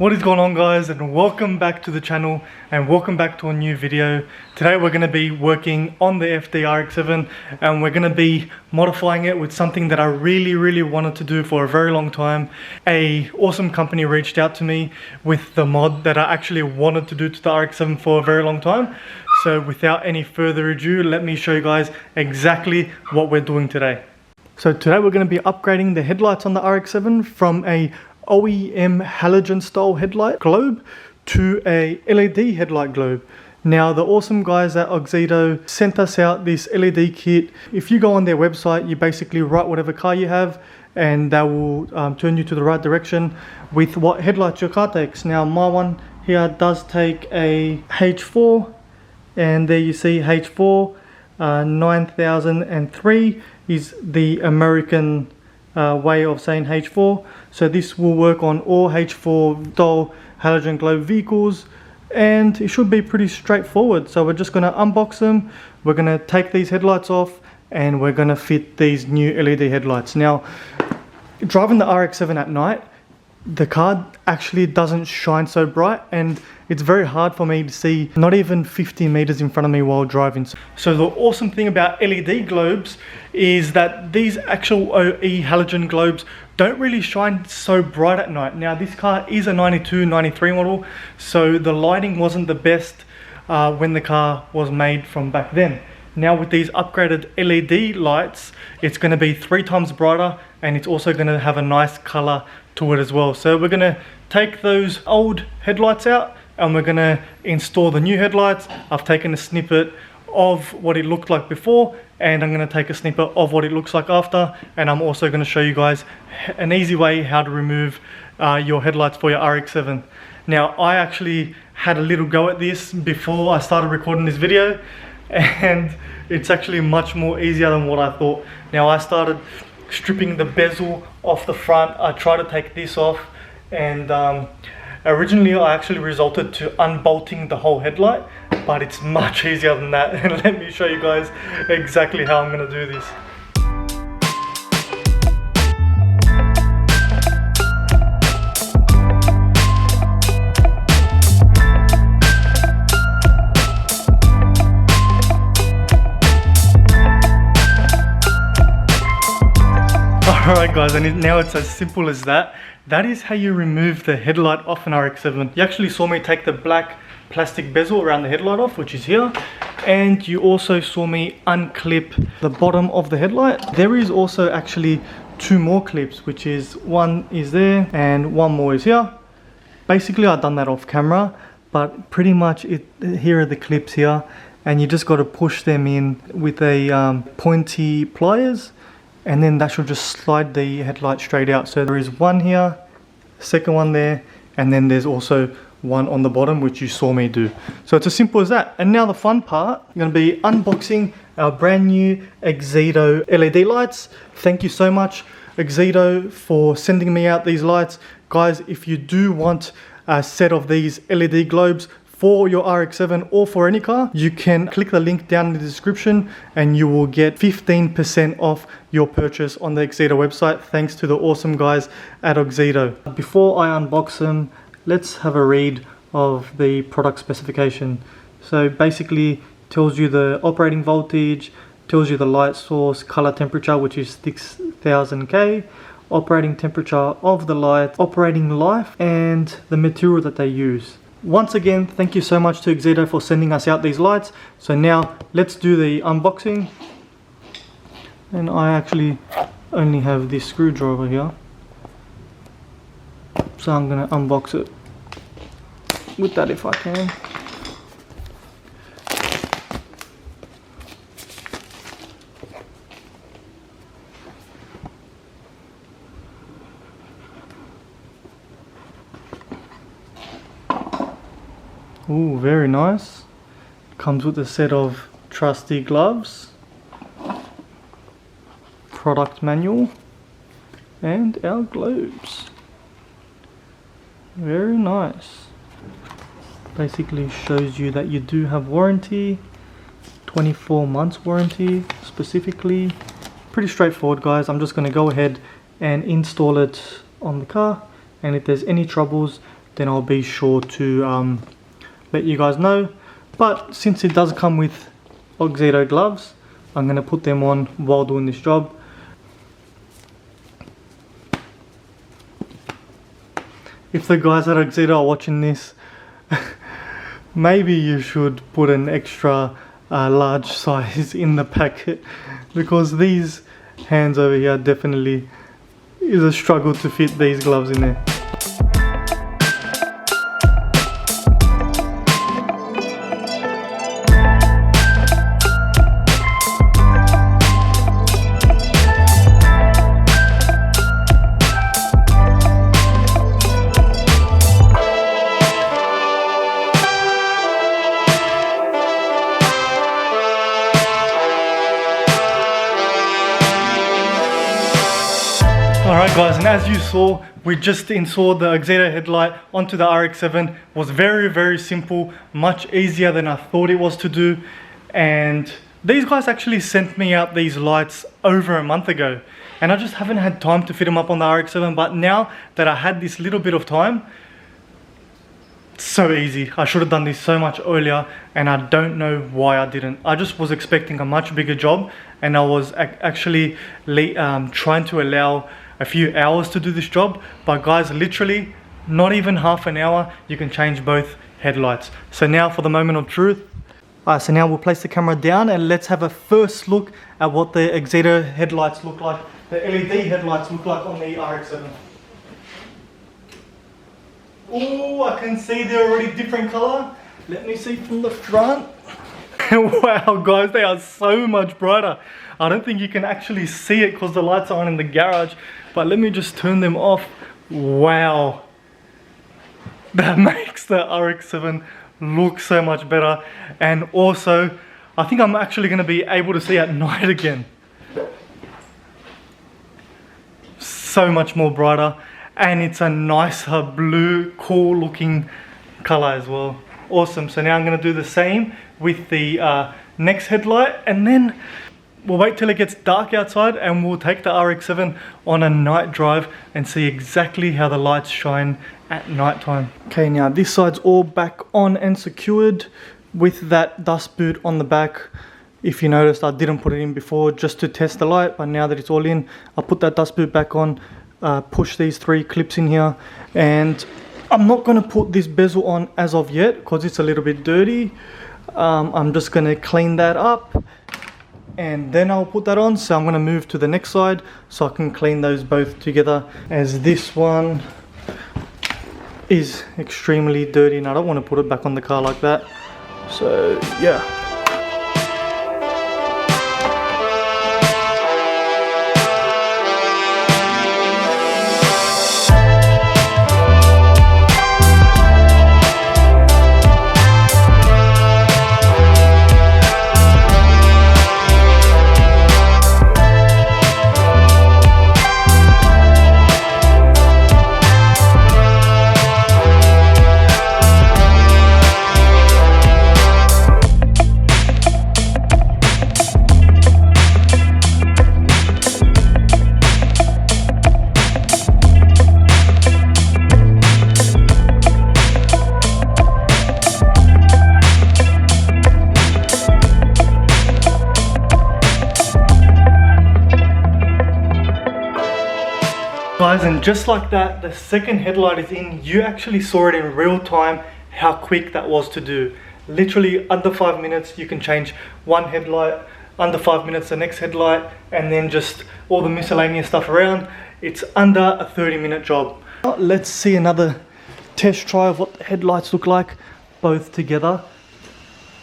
What is going on, guys, and welcome back to the channel and welcome back to a new video. Today we're going to be working on the FD RX7 and we're going to be modifying it with something that I really wanted to do for a very long time. A awesome company reached out to me with the mod that I actually wanted to do to the RX7 for a very long time. So without any further ado, let me show you guys exactly what we're doing today. So today we're going to be upgrading the headlights on the RX7 from a OEM halogen style headlight globe to a LED headlight globe. Now the awesome guys at AUXITO sent us out this LED kit. If you go on their website, you basically write whatever car you have and they will turn you to the right direction with what headlights your car takes. Now my one here does take a H4, and there you see H4 9003 is the American way of saying H4. So this will work on all H4 style halogen globe vehicles and it should be pretty straightforward. So we're just going to unbox them, we're going to take these headlights off and we're going to fit these new LED headlights. Now driving the RX7 at night, the car actually doesn't shine so bright and it's very hard for me to see not even 50 meters in front of me while driving. So the awesome thing about LED globes is that these actual OE halogen globes don't really shine so bright at night. Now this car is a 92, 93 model, so the lighting wasn't the best when the car was made from back then. Now with these upgraded LED lights, it's going to be 3 times brighter and it's also going to have a nice color to it as well. So we're going to take those old headlights out and we're going to install the new headlights. I've taken a snippet of what it looked like before and I'm going to take a snippet of what it looks like after, and I'm also going to show you guys an easy way how to remove your headlights for your RX7. Now I actually had a little go at this before I started recording this video and it's actually much more easier than what I thought. Now I started stripping the bezel off the front. I tried to take this off and originally I actually resulted to unbolting the whole headlight, but it's much easier than that, and let me show you guys exactly how I'm going to do this. Alright guys, and now it's as simple as that. That is how you remove the headlight off an RX7. You actually saw me take the black plastic bezel around the headlight off, which is here, and you also saw me unclip the bottom of the headlight. There is also actually 2 more clips, which is one is there and one more is here. Basically I've done that off camera, but pretty much here are the clips here, and you just got to push them in with a pointy pliers, and then that should just slide the headlight straight out. So there is one here, second one there, and then there's also one on the bottom, which you saw me do. So it's as simple as that. And now the fun part, I'm going to be unboxing our brand new AUXITO LED lights. Thank you so much AUXITO for sending me out these lights. Guys, if you do want a set of these LED globes for your RX7 or for any car, you can click the link down in the description and you will get 15% off your purchase on the AUXITO website, thanks to the awesome guys at AUXITO. Before I unbox them, let's have a read of the product specification. So basically tells you the operating voltage, tells you the light source, color temperature, which is 6000K, operating temperature of the light, operating life, and the material that they use. Once again, thank you so much to AUXITO for sending us out these lights. So now let's do the unboxing. And I actually only have this screwdriver here, so I'm going to unbox it with that if I can. Ooh, very nice. Comes with a set of trusty gloves, product manual, and our globes. Very nice. Basically shows you that you do have warranty, 24 months warranty specifically. Pretty straightforward, guys. I'm just going to go ahead and install it on the car, and if there's any troubles, then I'll be sure to let you guys know. But since it does come with AUXITO gloves, I'm going to put them on while doing this job. If the guys at AUXITO are watching this, maybe you should put an extra large size in the packet, because these hands over here definitely is a struggle to fit these gloves in there. Alright guys, and as you saw, we just installed the AUXITO headlight onto the RX7. Was very simple, much easier than I thought it was to do. And these guys actually sent me out these lights over a month ago, and I just haven't had time to fit them up on the RX7. But now that I had this little bit of time, so easy. I should have done this so much earlier, and I don't know why I didn't. I just was expecting a much bigger job, and I was actually trying to allow a few hours to do this job. But guys, literally not even half an hour, you can change both headlights. So now for the moment of truth. Alright, so now we'll place the camera down and let's have a first look at what the AUXITO headlights look like, the LED headlights look like on the RX7. Oh, I can see they're already different color. Let me see from the front. Wow guys, they are so much brighter. I don't think you can actually see it because the lights are on in the garage, but let me just turn them off. Wow, that makes the RX7 look so much better. And also, I think I'm actually going to be able to see at night again. So much more brighter, and it's a nicer blue, cool looking color as well. Awesome. So now I'm going to do the same with the next headlight, and then we'll wait till it gets dark outside and we'll take the RX7 on a night drive and see exactly how the lights shine at night time. Okay, now this side's all back on and secured with that dust boot on the back. If you noticed, I didn't put it in before just to test the light, but now that it's all in, I'll put that dust boot back on, push these 3 clips in here, and I'm not going to put this bezel on as of yet because it's a little bit dirty. I'm just going to clean that up and then I'll put that on. So I'm going to move to the next side so I can clean those both together, as this one is extremely dirty and I don't want to put it back on the car like that. So yeah. Guys, and just like that, the second headlight is in. You actually saw it in real time how quick that was to do. Literally under 5 minutes you can change one headlight, under 5 minutes the next headlight, and then just all the miscellaneous stuff around. It's under a 30-minute job. Let's see another test try of what the headlights look like both together.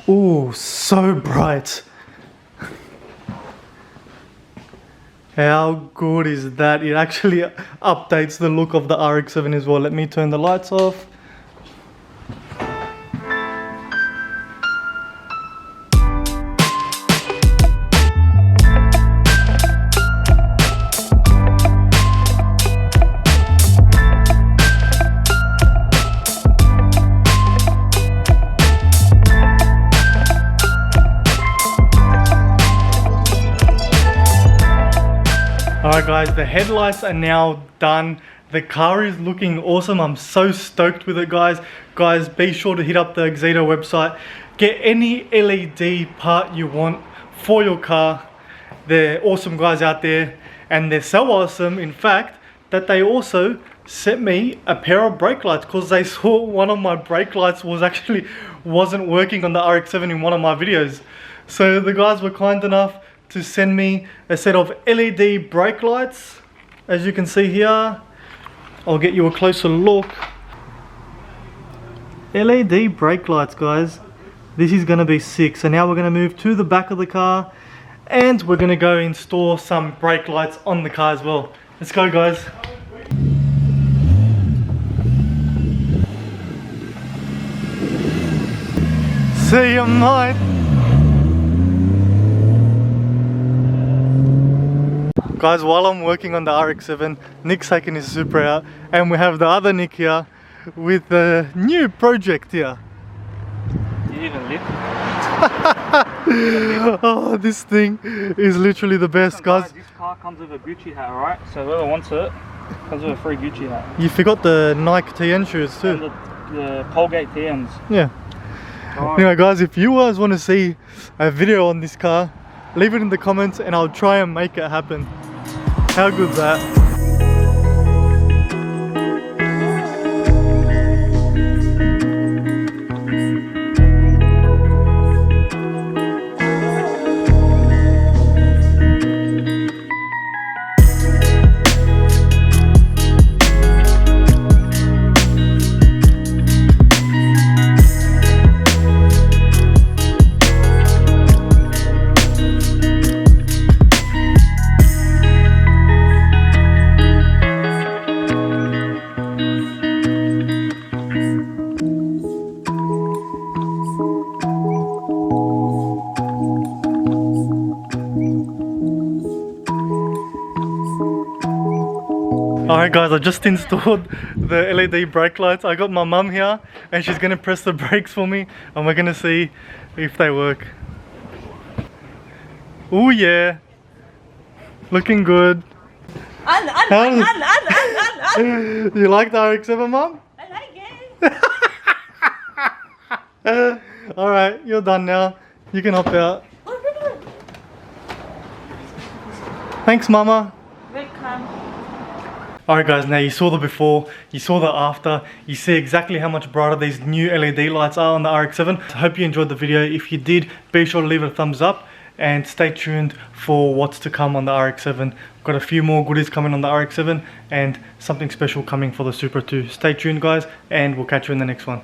Ooh, so bright. How good is that? It actually updates the look of the RX7 as well. Let me turn the lights off. Alright guys, the headlights are now done. The car is looking awesome. I'm so stoked with it, guys. Guys, be sure to hit up the AUXITO website. Get any LED part you want for your car. They're awesome guys out there, and they're so awesome, in fact, that they also sent me a pair of brake lights because they saw one of my brake lights wasn't working on the RX7 in one of my videos. So the guys were kind enough to send me a set of LED brake lights, as you can see here. I'll get you a closer look. LED brake lights, guys. This is gonna be sick. So now we're gonna move to the back of the car and we're gonna go install some brake lights on the car as well. Let's go, guys. See you, mate. Guys, while I'm working on the RX7, Nick's taking his Supra out, and we have the other Nick here with the new project here. You even lift? Oh, this thing is literally the best, guys. This car comes with a Gucci hat, alright? So whoever wants it, comes with a free Gucci hat. You forgot the Nike TN shoes too. And the Colgate TNs. Yeah. Anyway, guys, if you guys want to see a video on this car, leave it in the comments and I'll try and make it happen. How good's that? Alright guys, I just installed the LED brake lights. I got my mum here and she's gonna press the brakes for me and we're gonna see if they work. Oh yeah, looking good. You like the RX7, mum? I like it. Alright, you're done now. You can hop out. Thanks, mama. Welcome. Alright guys, now you saw the before, you saw the after, you see exactly how much brighter these new LED lights are on the RX7. I hope you enjoyed the video. If you did, be sure to leave it a thumbs up and stay tuned for what's to come on the RX7. Got a few more goodies coming on the RX7 and something special coming for the Supra too. Stay tuned guys, and we'll catch you in the next one.